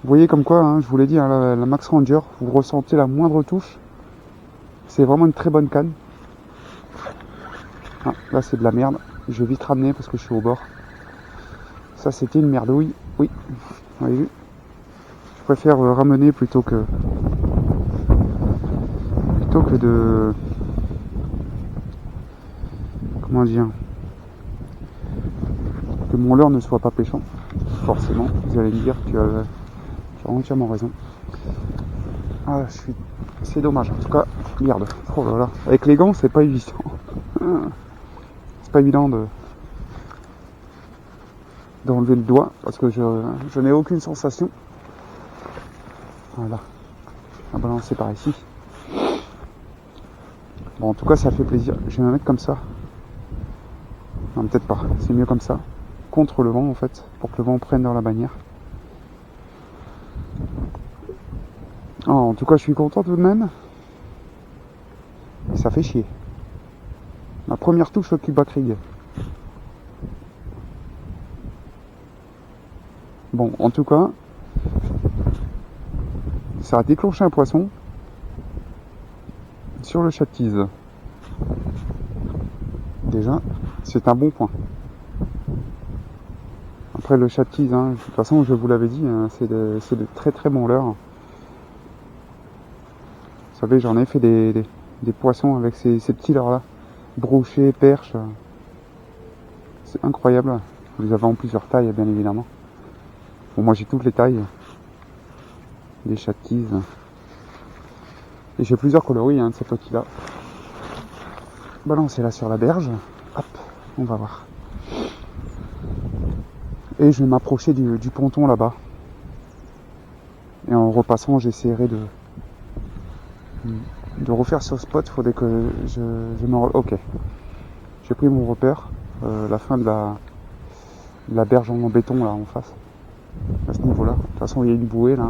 Vous voyez comme quoi, hein, je vous l'ai dit, hein, la Max Ranger, vous ressentez la moindre touche. C'est vraiment une très bonne canne. Ah, là c'est de la merde. Je vais vite ramener parce que je suis au bord. Ça c'était une merdouille. Oui, vous avez vu. Je préfère ramener plutôt que de... Comment dire? Que mon leurre ne soit pas pêchant. Forcément, vous allez me dire que tu as entièrement raison. Ah, c'est dommage. En tout cas, merde. Oh là là. Avec les gants, c'est pas évident. C'est pas évident d'enlever le doigt parce que je n'ai aucune sensation. Voilà. On va balancer par ici. Bon, en tout cas, ça fait plaisir. Je vais me mettre comme ça. Non, peut-être pas. C'est mieux comme ça. Contre le vent, en fait, pour que le vent prenne dans la bannière. Oh, en tout cas, je suis content tout de même. Et ça fait chier. Ma première touche au Cuba Krieg. Bon, en tout cas, ça a déclenché un poisson sur le chat tease. Déjà, c'est un bon point. Après le chat tease, hein, de toute façon, je vous l'avais dit, hein, c'est de très très bons leurres. Vous savez, j'en ai fait des poissons avec ces petits leurres là. Brochets, perches. C'est incroyable. Vous les avez en plusieurs tailles, bien évidemment. Bon, moi j'ai toutes les tailles. Des chat tease. Et j'ai plusieurs coloris de ces petits-là. Balancez-la sur la berge. Hop, on va voir. Et je vais m'approcher du ponton là-bas. Et en repassant, j'essaierai de refaire ce spot. Faudrait que je me... Ok. J'ai pris mon repère. La fin de la berge en béton là en face. À ce niveau-là. De toute façon, il y a une bouée là.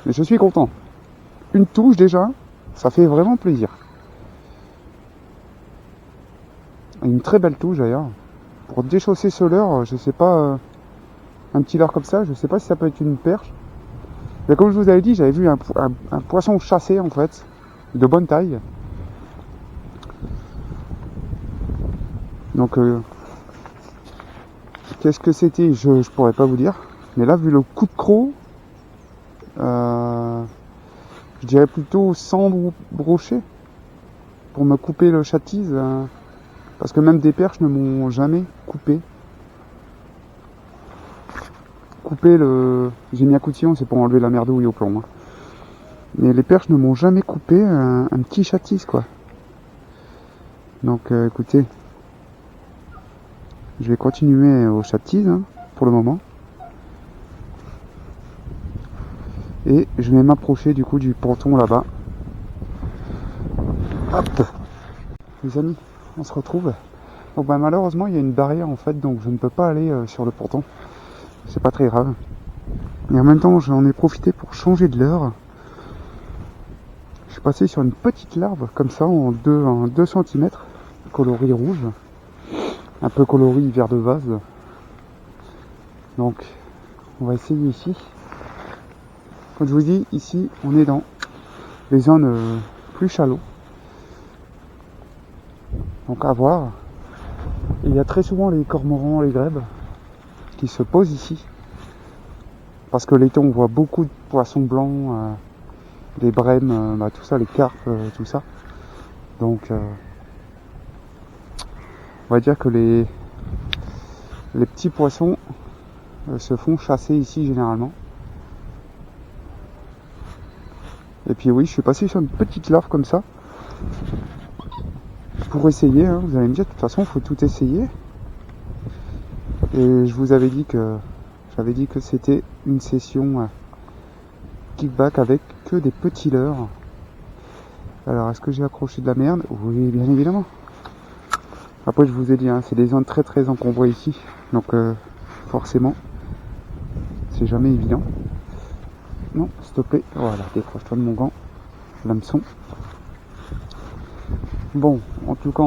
Mais je suis content. Une touche déjà, ça fait vraiment plaisir. Une très belle touche d'ailleurs. Pour déchausser ce leurre, je sais pas, un petit leurre comme ça, je sais pas si ça peut être une perche. Mais comme je vous avais dit, j'avais vu un poisson chassé en fait, de bonne taille. Donc, qu'est-ce que c'était, je pourrais pas vous dire. Mais là, vu le coup de croc, je dirais plutôt sans brochet pour me couper le châtise, parce que même des perches ne m'ont jamais coupé le... J'ai mis un coutillon, c'est pour enlever la merdouille au plomb, hein. Mais les perches ne m'ont jamais coupé un petit châtise, quoi. Donc écoutez, je vais continuer au châtise, hein, pour le moment. Et je vais m'approcher du coup du ponton là-bas. Hop, les amis, on se retrouve. Bon bah malheureusement il y a une barrière en fait, donc je ne peux pas aller sur le ponton. C'est pas très grave. Et en même temps j'en ai profité pour changer de leurre. Je suis passé sur une petite larve comme ça en 2 cm, coloris rouge, un peu coloris vert de vase. Donc on va essayer ici. Comme je vous dis, ici on est dans les zones plus chalots. Donc à voir. Et il y a très souvent les cormorans, les grèbes qui se posent ici. Parce que l'été on voit beaucoup de poissons blancs, des brèmes, tout ça, les carpes, tout ça. Donc on va dire que les petits poissons se font chasser ici généralement. Et puis oui, je suis passé sur une petite larve comme ça. Pour essayer, hein, vous allez me dire, de toute façon, il faut tout essayer. Et je vous avais dit que c'était une session kickback avec que des petits leurres. Alors, est-ce que j'ai accroché de la merde? Oui, bien évidemment. Après, je vous ai dit, hein, c'est des zones très très encombrées ici. Donc, forcément, c'est jamais évident. Non, stoppé. Voilà, décroche-toi de mon gant. L'hameçon. Bon, en tout cas,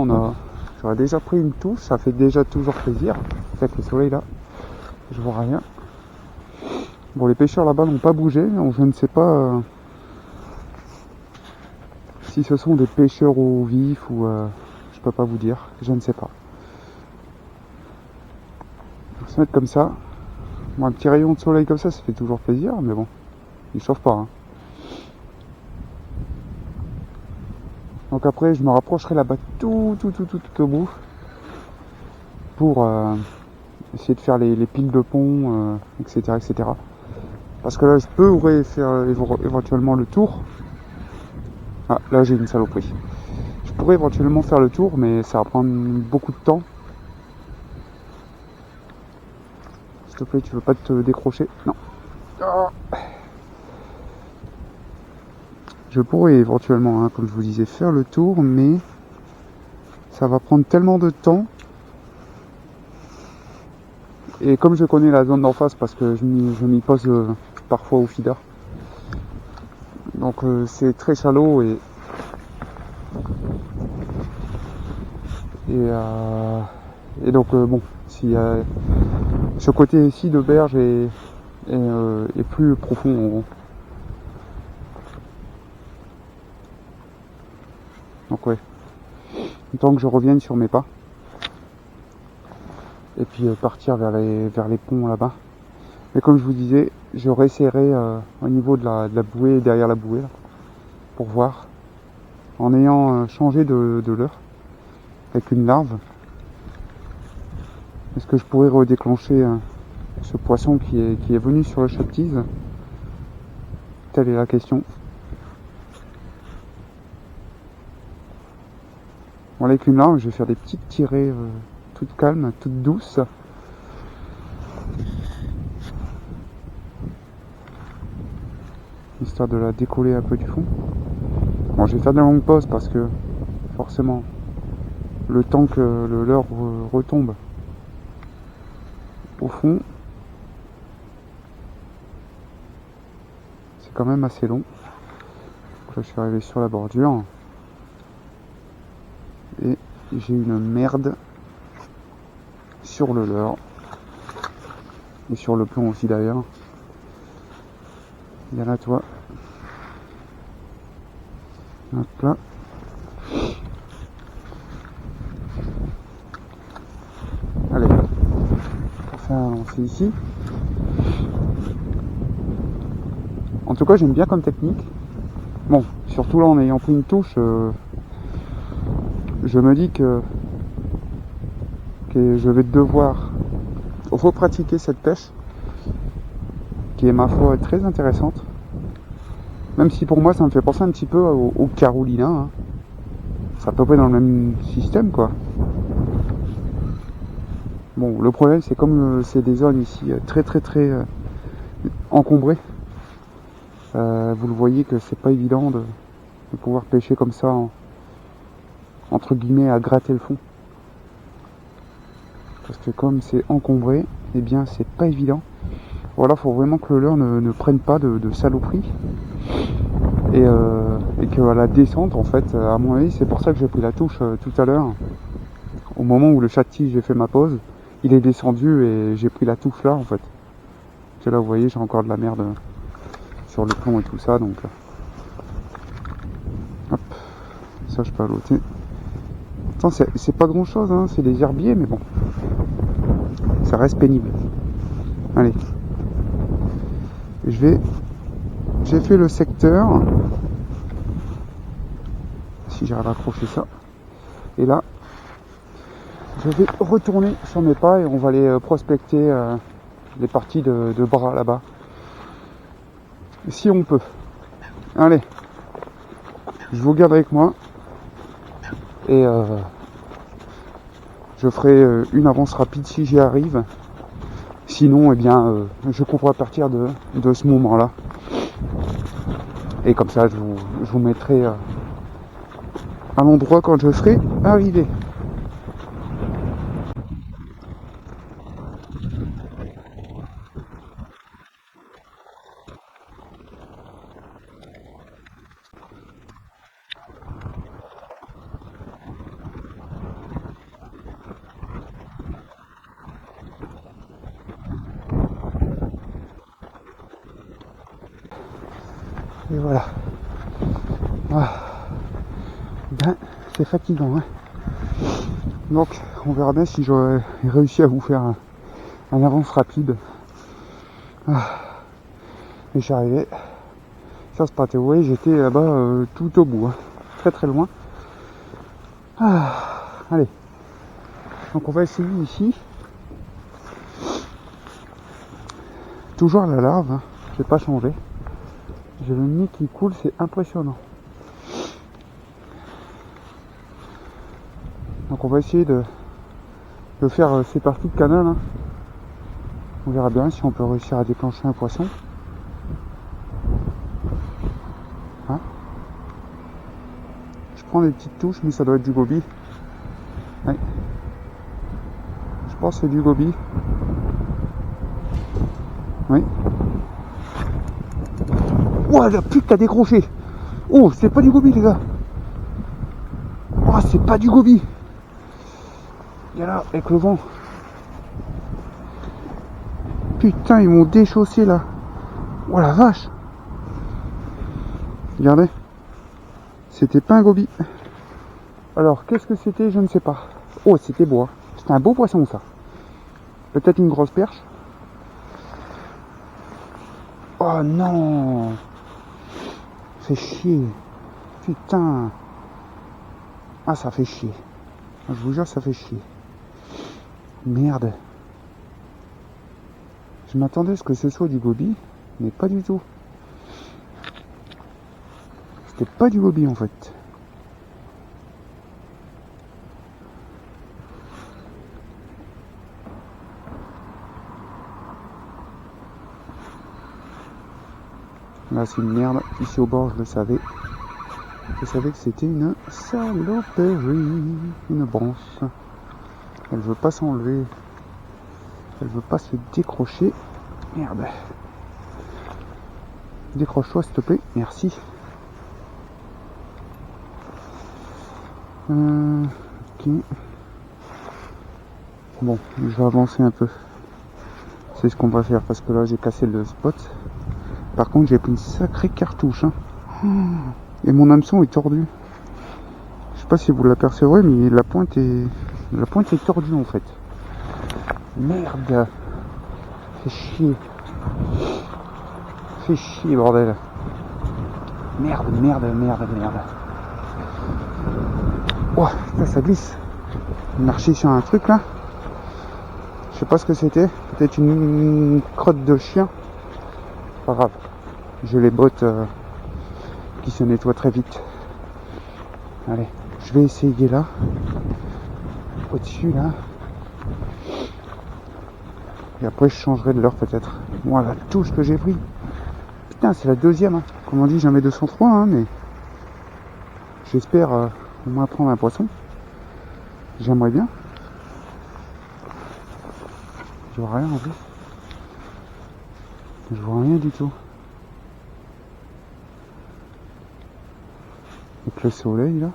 j'aurais déjà pris une touche, ça fait déjà toujours plaisir. Avec le soleil là, je vois rien. Bon, les pêcheurs là-bas n'ont pas bougé, donc je ne sais pas si ce sont des pêcheurs au vif ou je peux pas vous dire, je ne sais pas. On va se mettre comme ça. Bon, un petit rayon de soleil comme ça fait toujours plaisir, mais bon, il chauffe pas, hein. Donc après je me rapprocherai là-bas tout au bout pour essayer de faire les piles de pont, etc. Parce que là je peux faire éventuellement le tour. Ah là j'ai une saloperie. Je pourrais éventuellement faire le tour, mais ça va prendre beaucoup de temps. S'il te plaît, tu veux pas te décrocher? Non. Oh. Je pourrais éventuellement, hein, comme je vous disais, faire le tour, mais ça va prendre tellement de temps. Et comme je connais la zone d'en face, parce que je m'y pose parfois au feeder, donc c'est très shallow et donc bon, si ce côté ici de berge est plus profond en gros. Donc ouais, tant que je revienne sur mes pas et puis partir vers les ponts là-bas. Mais comme je vous disais, je réessayerai au niveau de la bouée, derrière la bouée là, pour voir, en ayant changé de leurre avec une larve, est-ce que je pourrais redéclencher ce poisson qui est venu sur le châtise? Telle est la question. Bon, avec une larve, je vais faire des petites tirées toutes calmes, toutes douces. Histoire de la décoller un peu du fond. Bon, je vais faire de la longue pause parce que forcément, le temps que le leurre retombe au fond, c'est quand même assez long. Donc là, je suis arrivé sur la bordure et j'ai une merde sur le leurre et sur le plomb aussi d'ailleurs. Il y en a toi. Hop là. Allez, pour ça on fait ici. En tout cas j'aime bien comme technique. Bon, surtout là en ayant pris une touche, je me dis que je vais devoir repratiquer cette pêche qui est ma foi très intéressante, même si pour moi ça me fait penser un petit peu au Carolina, hein. C'est à peu près dans le même système quoi. Bon, le problème c'est comme c'est des zones ici très encombrées, vous le voyez que c'est pas évident de pouvoir pêcher comme ça entre guillemets à gratter le fond, parce que comme c'est encombré, eh bien c'est pas évident. Voilà, faut vraiment que le leurre ne prenne pas de saloperie. Et qu'à la descente, en fait, à mon avis, c'est pour ça que j'ai pris la touche tout à l'heure. Au moment où le chat de tige, j'ai fait ma pause, il est descendu et j'ai pris la touche là, en fait. Et là, vous voyez, j'ai encore de la merde sur le plomb et tout ça, donc... Hop, ça je peux alloter. Attends, c'est pas grand chose, hein, c'est des herbiers, mais bon. Ça reste pénible. Allez. J'ai fait le secteur. Si j'arrive à accrocher ça. Et là, je vais retourner sur mes pas et on va aller prospecter les parties de bras là-bas. Si on peut. Allez. Je vous garde avec moi. Et je ferai une avance rapide si j'y arrive. Sinon, eh bien, je couvre à partir de ce moment-là. Et comme ça, je vous mettrai à l'endroit quand je serai arrivé. Et voilà. Ah. Ben, c'est fatigant, hein. Donc, on verra bien si j'aurai réussi à vous faire un avance rapide. Ah. Et je suis arrivé. Ça se passait, vous voyez, j'étais là-bas tout au bout, hein. Très loin. Ah. Allez. Donc on va essayer ici. Toujours la larve, hein. J'ai pas changé. J'ai le nez qui coule, c'est impressionnant. Donc on va essayer de faire ces parties de canal, hein. On verra bien si on peut réussir à déclencher un poisson. Hein, je prends des petites touches, mais ça doit être du goby. Ouais. Je pense que c'est du goby. Oui. Ouah, la pute t'as décroché. Oh, c'est pas du goby les gars. Oh, c'est pas du goby. Il y a là, avec le vent. Putain, ils m'ont déchaussé là. Oh la vache. Regardez. C'était pas un goby. Alors, qu'est-ce que c'était? Je ne sais pas. Oh, c'était beau. Hein. C'était un beau poisson ça. Peut-être une grosse perche. Oh non. Fait chier. Putain. Ah, ça fait chier. Je vous jure, ça fait chier. Merde. Je m'attendais à ce que ce soit du goby, mais pas du tout. C'était pas du goby en fait. Là c'est une merde. Ici au bord je le savais. Je savais que c'était une saloperie. Une branche. Elle veut pas s'enlever. Elle veut pas se décrocher. Merde. Décroche-toi s'il te plaît. Merci. Ok. Bon, je vais avancer un peu. C'est ce qu'on va faire parce que là j'ai cassé le spot. Par contre j'ai pris une sacrée cartouche. Hein. Et mon hameçon est tordu. Je sais pas si vous l'apercevrez, mais la pointe est tordue en fait. Merde. Fait chier. Fait chier bordel. Merde. Oh, putain, ça glisse. Marcher sur un truc là. Je sais pas ce que c'était. Peut-être une crotte de chien. Pas grave. J'ai les bottes qui se nettoient très vite. Allez, je vais essayer là. Au-dessus là. Et après je changerai de l'heure peut-être. Moi la touche que j'ai pris. Putain, c'est la deuxième. Hein. Comme on dit, j'en mets 203, hein, mais j'espère au moins prendre un poisson. J'aimerais bien. Je vois rien en plus. Je vois rien du tout. Avec le soleil là.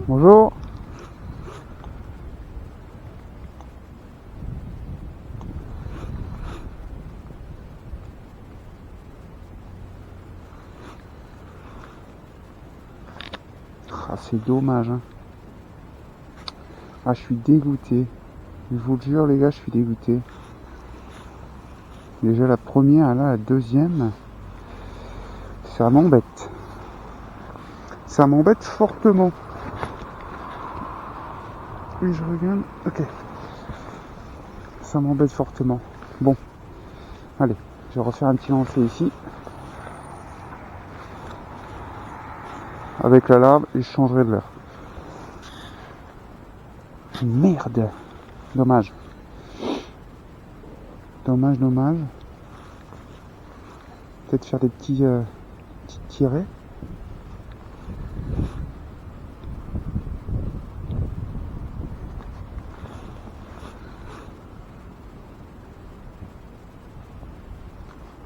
Bonjour. Ah, c'est dommage. Hein. Ah, je suis dégoûté. Je vous le jure les gars, je suis dégoûté. Déjà la première, là, la deuxième, ça m'embête. Ça m'embête fortement. Oui, je regarde. Ok. Ça m'embête fortement. Bon. Allez, je vais refaire un petit lancer ici. Avec la larve et je changerai de l'heure. Merde. Dommage. Dommage. Peut-être faire des petits tirets.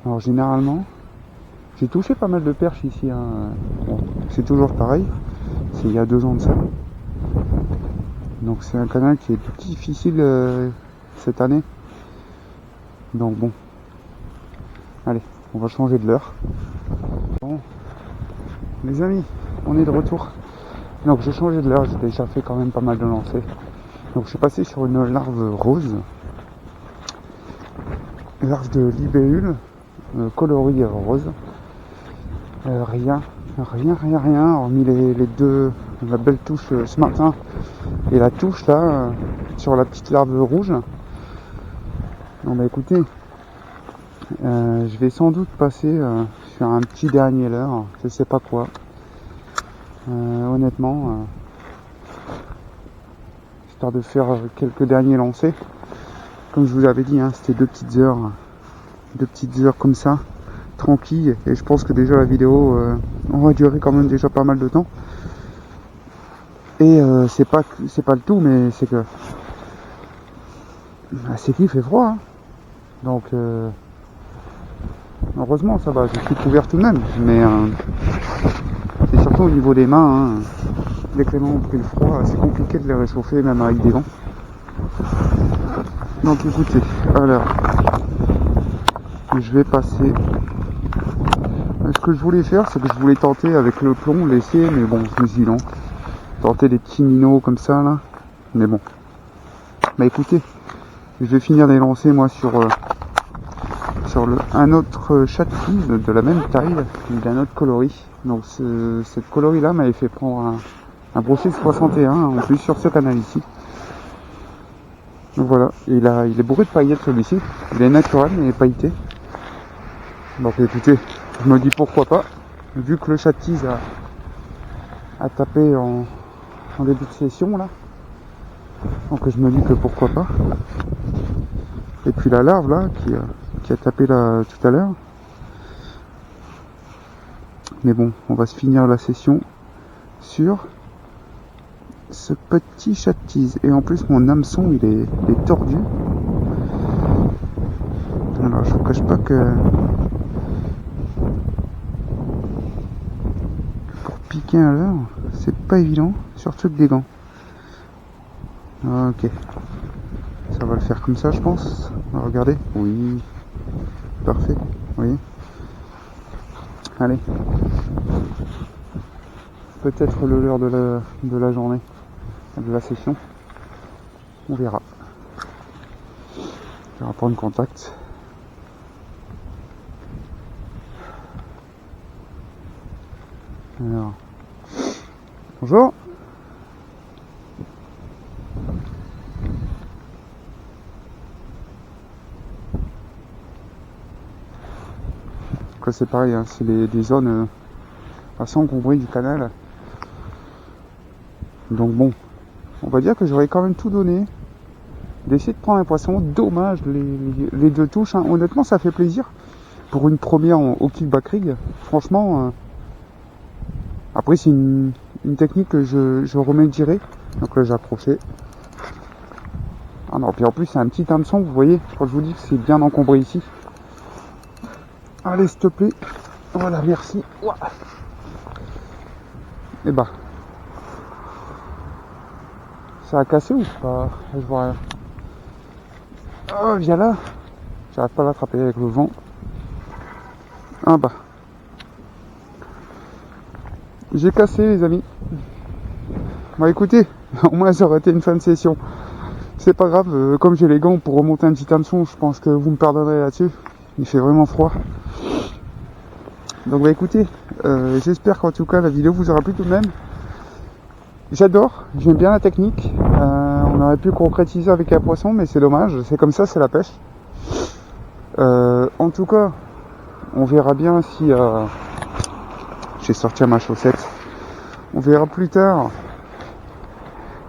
Alors généralement, j'ai touché pas mal de perches ici. Hein. Bon, c'est toujours pareil. C'est il y a 2 ans de ça. Donc c'est un canal qui est tout difficile cette année. Donc bon. Allez, on va changer de l'heure. Bon. Les amis, on est de retour. Donc j'ai changé de l'heure, j'ai déjà fait quand même pas mal de lancers. Donc je suis passé sur une larve rose. Larve de libellule. Coloris rose. Rien, hormis les deux, la belle touche ce matin et la touche là sur la petite larve rouge. Bon bah écoutez, je vais sans doute passer sur un petit dernier leurre, je sais pas quoi. Honnêtement, histoire de faire quelques derniers lancers. Comme je vous avais dit, hein, c'était 2 petites heures comme ça, tranquille, et je pense que déjà la vidéo on va durer quand même déjà pas mal de temps. Et c'est pas le tout, mais c'est que c'est qu'il fait froid, hein. Donc heureusement ça va, je suis couvert tout de même, mais c'est surtout au niveau des mains, hein. Dès que les mains ont pris le froid, c'est compliqué de les réchauffer même avec des gants. Donc écoutez, alors je vais passer. Ce que je voulais faire, c'est que je voulais tenter avec le plomb, l'essayer, mais bon, je me suis dit non. Tenter des petits minots comme ça là, mais bon. Bah écoutez, je vais finir des lancers moi sur un autre chat-tige de la même taille, d'un autre coloris. Donc cette coloris là m'avait fait prendre un brochet de 61 en plus sur ce canal ici. Donc voilà, il est bourré de paillettes celui-ci. Il est naturel mais pailleté. Donc écoutez, je me dis pourquoi pas, vu que le chat-tige a tapé en début de session là. Donc je me dis que pourquoi pas. Et puis la larve là qui a tapé là tout à l'heure. Mais bon, on va se finir la session sur ce petit chat-tige. Et en plus mon hameçon il est tordu. Alors je vous cache pas que pour piquer un leurre, c'est pas évident, surtout avec des gants. Ok. Ça va le faire comme ça je pense. Regardez. Oui. Parfait. Vous voyez. Allez. Peut-être le leurre de la journée. De la session. on verra. On va prendre contact. Alors. Bonjour. C'est pareil, hein, c'est des zones assez encombrées du canal. Donc bon, on va dire que j'aurais quand même tout donné d'essayer de prendre un poisson. Dommage les deux touches, hein. Honnêtement ça fait plaisir pour une première au kickback rig. Franchement, après c'est une technique que je remédierai. Donc là j'ai approché. Ah non, puis en plus c'est un petit hameçon, vous voyez, quand je vous dis que c'est bien encombré ici. Allez, s'il te plaît. Voilà, merci. Ouah. Et bah. Ça a cassé ou pas? Je vois rien. Oh, viens là. J'arrive pas à l'attraper avec le vent. Ah bah. J'ai cassé, les amis. Bah écoutez, au moins ça aurait été une fin de session. C'est pas grave, comme j'ai les gants pour remonter un petit hameçon, je pense que vous me pardonnerez là-dessus. Il fait vraiment froid. Donc bah écoutez, j'espère qu'en tout cas la vidéo vous aura plu tout de même. J'adore, j'aime bien la technique. On aurait pu concrétiser avec un poisson, mais c'est dommage, c'est comme ça, c'est la pêche. En tout cas, on verra bien si... j'ai sorti ma chaussette. On verra plus tard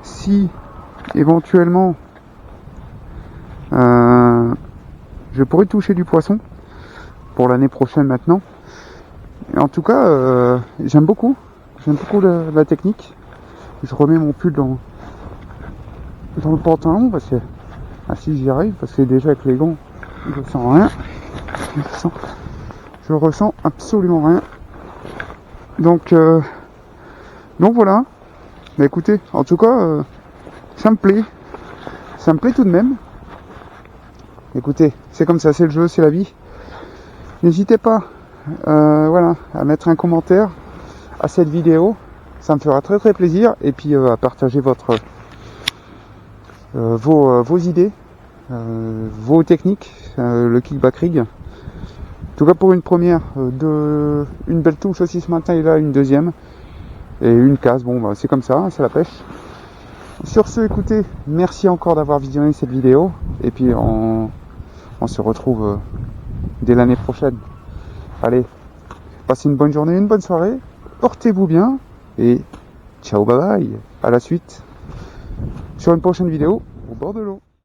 si éventuellement je pourrais toucher du poisson pour l'année prochaine maintenant. Et en tout cas, j'aime beaucoup la technique. Je remets mon pull dans le pantalon parce que si j'y arrive, parce que déjà avec les gants je sens rien, je ressens absolument rien. Donc voilà. Mais écoutez, en tout cas, ça me plaît tout de même. Écoutez, c'est comme ça, c'est le jeu, c'est la vie. N'hésitez pas voilà, à mettre un commentaire à cette vidéo, ça me fera très très plaisir, et puis à partager vos idées, vos techniques, le kickback rig. En tout cas pour une première, une belle touche aussi ce matin, et là une deuxième, et une casse, bon bah, c'est comme ça, hein, c'est la pêche. Sur ce, écoutez, merci encore d'avoir visionné cette vidéo, et puis on se retrouve dès l'année prochaine. Allez, passez une bonne journée, une bonne soirée, portez-vous bien, et ciao, bye bye, à la suite, sur une prochaine vidéo, au bord de l'eau.